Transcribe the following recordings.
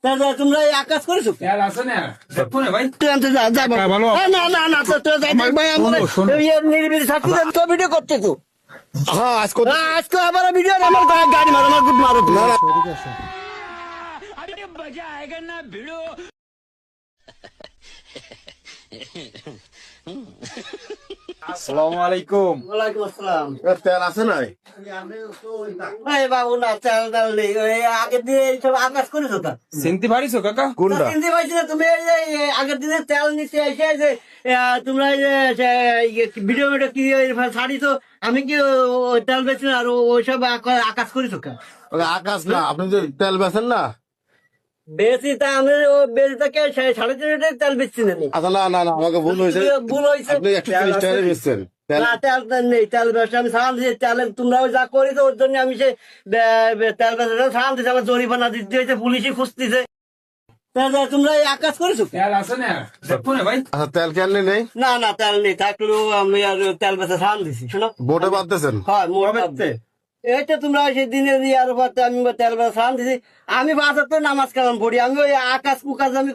তোমরা এই আকাশ করেছো ভাই না না না নিরিবিলি থাকতে তো ভিডিও করতে তো হ্যাঁ আজকে আবার ভিডিও আমার গাড়ি মারো আমার গুড মারো আসসালামু আলাইকুম। ওয়ালাইকুম আসসালাম। তেল আছে নাই? বাবু না চাল ডাল নেই আগের দিনে এইসব আকাশ করেছো তা চিনতে পারিছো কাকা? কোনটা? চিনতে পারছি না তুমি এই যে আগের দিনে তেল নিচে এসে যে তোমরা এই যে ভিডিও ভিডিও কি ছাড়িছো আমি কি তেল বেছি না আর ওইসব আকাশ করেছো কা আকাশ না, আপনি যে তেল বেচেন না? বেশি তা আমি বেশিটাকে 3.5 তেল বেচছি না আচ্ছা না না না, আমাকে ভুল হয়েছে। ভুল হয়েছে আপনি 140 টাকা বেচছেন তেল। না তেল নেই তেল বেশি আমি সালাম দিয়েছি তেল তোমরাও যা করেছো ওর জন্য আমি সে তেল বেশি সালাম দিয়েছি আমার জরিমানা দিতে হয়েছে পুলিশই খুঁজতেছে তোমরা এই আকাশ করেছো তেল আছে না ভাই? আচ্ছা তেল কেন নেই? না না তেল নেই থাকলেও আমি আর তেল বেচা সালাম দিছি শোনো বোটে বাঁধতেছেন? হয় মোট এইটা তোমরা সেই দিনে আর আমি তেল বেচা সালাম দিছি আমি বাজার তো নামাজ কালাম পড়ি আমি ওই আকাশ কুকাশ আমি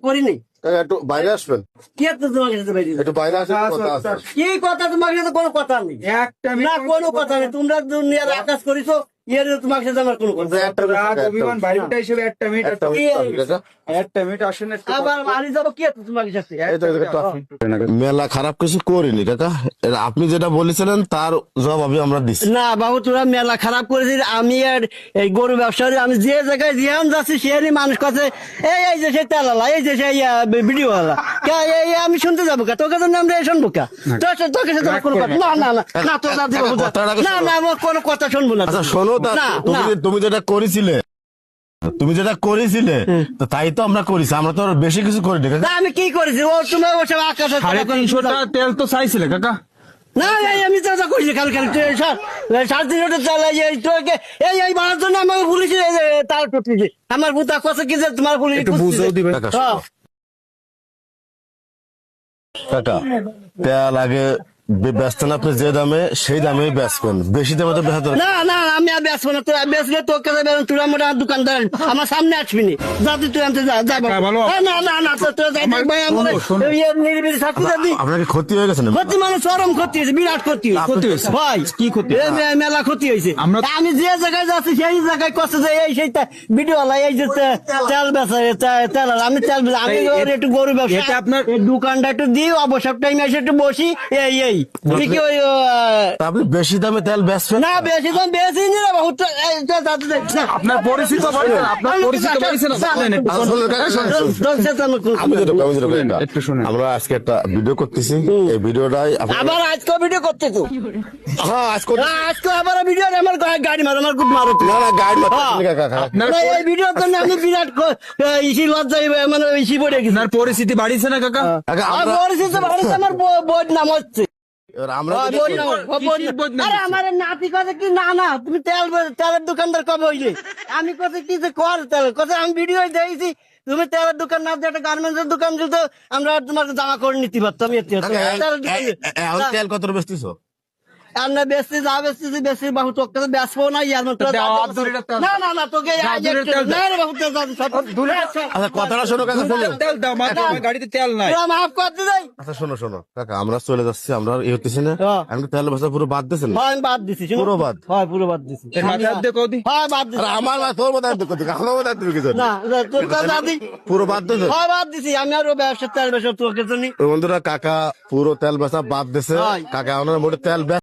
করিনি একটু বাইরে আসবেন, কি আর তো তোমার কাছে বাইরে একটু বাইরে আসেন, কথা আছে। কি কথা তোমার সাথে কোনো কথা নেই একটা না কোনো কথা নেই তোমরা দুনিয়ার আকাশ করিছো ইয়ে তোমার সাথে আমার কোনো কথা একটা রাগ অভিমান বাড়িটা হিসেবে একটা মিনিট একটা মিনিট আসেন একটু আবার মারি যাবো কি আর তোমার সাথে মেলা খারাপ কিছু করিনি কাকা, আপনি যেটা বলেছিলেন তার জবাব আমরা দিচ্ছি। না বাবু তোরা মেলা খারাপ করেছিস আমি আর এই গরু ব্যবসায়ী আমি যে জায়গায় জিয়ান যাচ্ছি সেখানে মানুষ কাছে এই যে সেই তেলালা এই যে সেই ভিডিওওয়ালা এই আমি শুনতে যাবো কা তোকে জন্য আমরা শুনবো কা তোকে সাথে কোনো কথা না না না না তোর না না আমার কোনো কথা শুনবো না। আচ্ছা শোনো, তুমি যেটা করেছিলে তো তাই তো আমরা করেছি, আমরা তো আর বেশি কিছু করিনি কাকা। আমি কি করেছি ও তুমি ওসব আকাশে 350 তেল তো চাইছিলে কাকা? না আমি তো করেছি খালি খালি 3.5 চালাই তোকে এই বাড়ার জন্য আমাকে পুলিশ তার টুকলি আমার বুতা কথা কি যে তোমার পুলিশ একটু বুঝাও দিবে কাকা। তেল আগে বেচতেন আপনি যে দামে সেই দামে বেচবেন, বেশি দামে তো বেচা দরকার। না না আমি আর বেচবো না তোরা বেচলে তোর কাছে তোরা মোটা দোকানদার আমার সামনে আসবি নি যাতে তুই আনতে যা না না না তোরা যাই ভাই নিরিবিলি থাকতে যাবি। আপনার ক্ষতি হয়ে গেছে না? ক্ষতি মানে চরম ক্ষতি হয়েছে বিরাট ক্ষতি হয়েছে ভাই। কি ক্ষতি? মেলা ক্ষতি হয়েছে আমি যে জায়গায় যাচ্ছি সেই জায়গায় কষ্ট যে এই সেই ভিডিও এই যে তেল বেচা তেল আমি তেল বেচা আমি একটু গরু ব্যবসা আপনার দোকানটা একটু দিই অবসর টাইমে এসে একটু বসি এই ঠিকই ওই আপনি বেশি দামে তেল বেচবেন না বেশি দাম বেশি নি রে বহুত আপনার পরিচিত একটু শুনে আমরা আজকে একটা ভিডিও করতেছি, এই ভিডিওটাই আবার আজকে ভিডিও করতে তো হ্যাঁ আজকে আবার ভিডিও আমার গাড়ি মারো আমার গুড মারো না না গাইড মাত্র এই ভিডিওর জন্য আমি বিরাট ইসি লজ্জায় মানে ইসি পড়ে গেছি। আপনার পরিস্থিতি বাড়িছে না কাকা? পরিস্থিতি বাড়িতে আমার বই নাম হচ্ছে আমরা আরে আমার নাতি কথা কি না না তুমি তেলের দোকানদার কবে হইলে আমি কথা কি যে কর তেল কথা আমি ভিডিও দেখেছি তুমি তেলের দোকান না একটা গার্মেন্টসের দোকান দিল তো আমরা তোমার জামা করে নিতে পারতাম তেল কত বেচতেছ? আর না বেশি যা বেশি বাহু তোকে তো বেসবো না ইয়ার মতো না না না তোকে আচ্ছা কথাটা শোনো কাকা, তেল দাও গাড়িতে তেল নাই। মাফ করতে যাই। আচ্ছা শোনো কাকা, আমরা চলে যাচ্ছি, আমরা এই হতেছি না, আমি তেল বেচা পুরো বাদ দিয়েছেন? আমি বাদ দিছি পুরো বাদ? হয় পুরো বাদ দিছি বাদ দিছি আমার তোর মতো আমার মতো তুমি কি না তোর দাদি পুরো বাদ দিয়েছে? হয় বাদ দিছি আমি আর ব্যবসা তেল ব্যবসা তোকে তো বন্ধুরা কাকা পুরো তেল বেচা বাদ দিছে, কাকা ওনার মোটে তেল